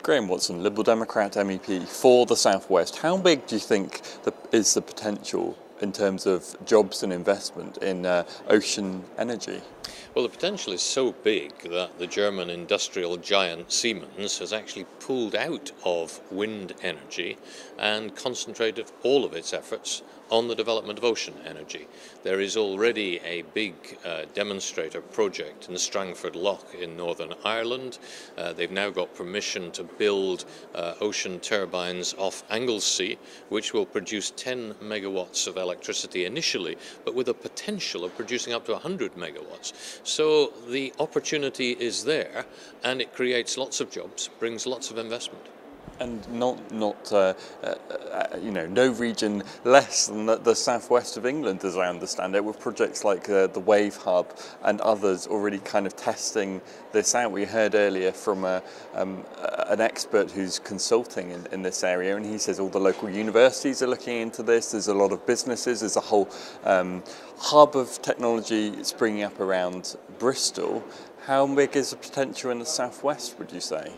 Graham Watson, Liberal Democrat MEP for the South West. How big do you think is the potential in terms of jobs and investment in ocean energy? Well, the potential is so big that the German industrial giant Siemens has actually pulled out of wind energy and concentrated all of its efforts on the development of ocean energy. There is already a big demonstrator project in Strangford Lough in Northern Ireland. They've now got permission to build ocean turbines off Anglesey, which will produce 10 megawatts of electricity initially, but with a potential of producing up to 100 megawatts. So the opportunity is there, and it creates lots of jobs, brings lots of investment. And no region less than the southwest of England, as I understand it, with projects like the Wave Hub and others already kind of testing this out. We heard earlier from an expert who's consulting in this area, and he says all the local universities are looking into this. There's a lot of businesses. There's a whole hub of technology springing up around Bristol. How big is the potential in the southwest, would you say?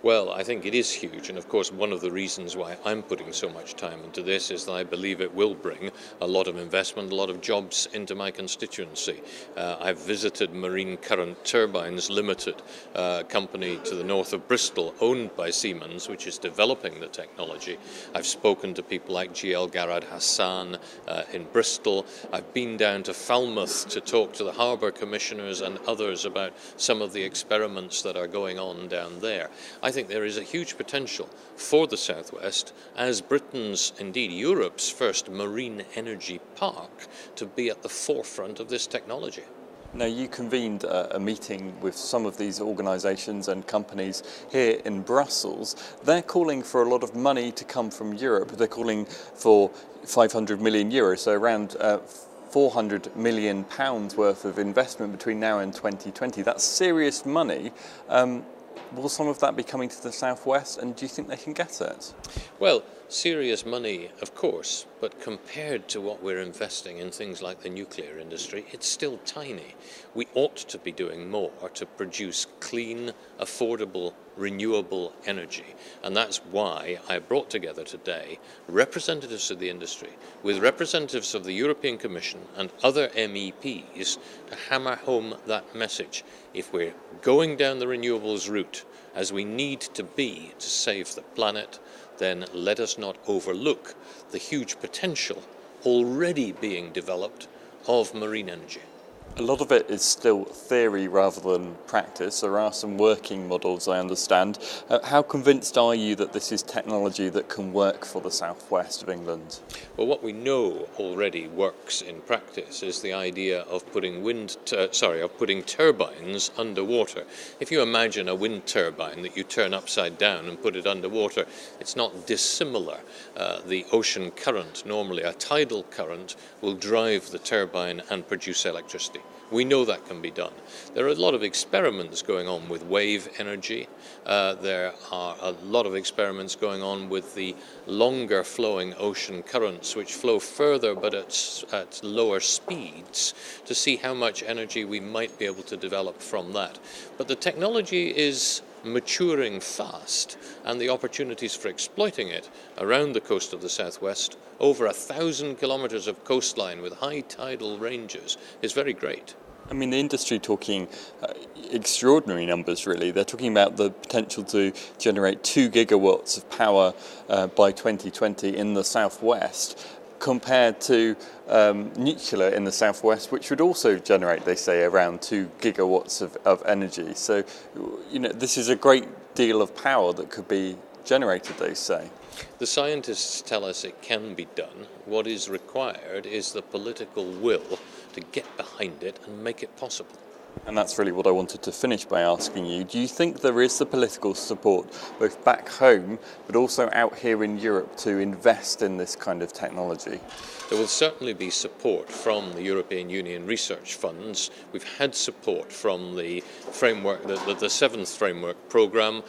Well, I think it is huge, and of course one of the reasons why I'm putting so much time into this is that I believe it will bring a lot of investment, a lot of jobs into my constituency. I've visited Marine Current Turbines Limited, a company to the north of Bristol owned by Siemens, which is developing the technology. I've spoken to people like GL Garad Hassan in Bristol. I've been down to Falmouth to talk to the harbour commissioners and others about some of the experiments that are going on down there. I think there is a huge potential for the Southwest as Britain's, indeed Europe's, first marine energy park to be at the forefront of this technology. Now, you convened a meeting with some of these organisations and companies here in Brussels. They're calling for a lot of money to come from Europe. They're calling for 500 million euros, so around 400 million pounds worth of investment between now and 2020. That's serious money. Will some of that be coming to the southwest, and do you think they can get it? Well, serious money, of course, but compared to what we're investing in things like the nuclear industry, it's still tiny. We ought to be doing more to produce clean, affordable, renewable energy. And that's why I brought together today representatives of the industry with representatives of the European Commission and other MEPs to hammer home that message. If we're going down the renewables route, as we need to be to save the planet, then let us not overlook the huge potential already being developed of marine energy. A lot of it is still theory rather than practice. There are some working models, I understand. How convinced are you that this is technology that can work for the southwest of England? Well, what we know already works in practice is the idea of putting turbines underwater. If you imagine a wind turbine that you turn upside down and put it underwater, it's not dissimilar. The ocean current, normally a tidal current, will drive the turbine and produce electricity. We know that can be done. There are a lot of experiments going on with wave energy. There are a lot of experiments going on with the longer flowing ocean currents, which flow further but at lower speeds, to see how much energy we might be able to develop from that. But the technology is maturing fast, and the opportunities for exploiting it around the coast of the southwest, over 1,000 kilometres of coastline with high tidal ranges, is very great. I mean, the industry talking extraordinary numbers, really. They're talking about the potential to generate 2 gigawatts of power by 2020 in the southwest, compared to nuclear in the southwest, which would also generate, they say, around 2 gigawatts of energy. So, this is a great deal of power that could be generated, they say. The scientists tell us it can be done. What is required is the political will to get behind it and make it possible. And that's really what I wanted to finish by asking you. Do you think there is the political support, both back home, but also out here in Europe, to invest in this kind of technology? There will certainly be support from the European Union research funds. We've had support from the framework, the seventh framework programme.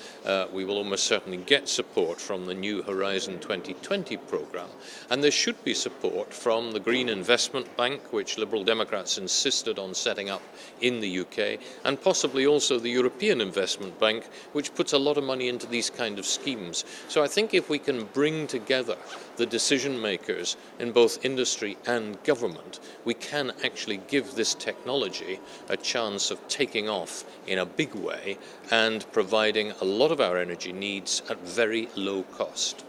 We will almost certainly get support from the new Horizon 2020 programme. And there should be support from the Green Investment Bank, which Liberal Democrats insisted on setting up in the UK, and possibly also the European Investment Bank, which puts a lot of money into these kind of schemes. So I think if we can bring together the decision makers in both industry and government, we can actually give this technology a chance of taking off in a big way and providing a lot of our energy needs at very low cost.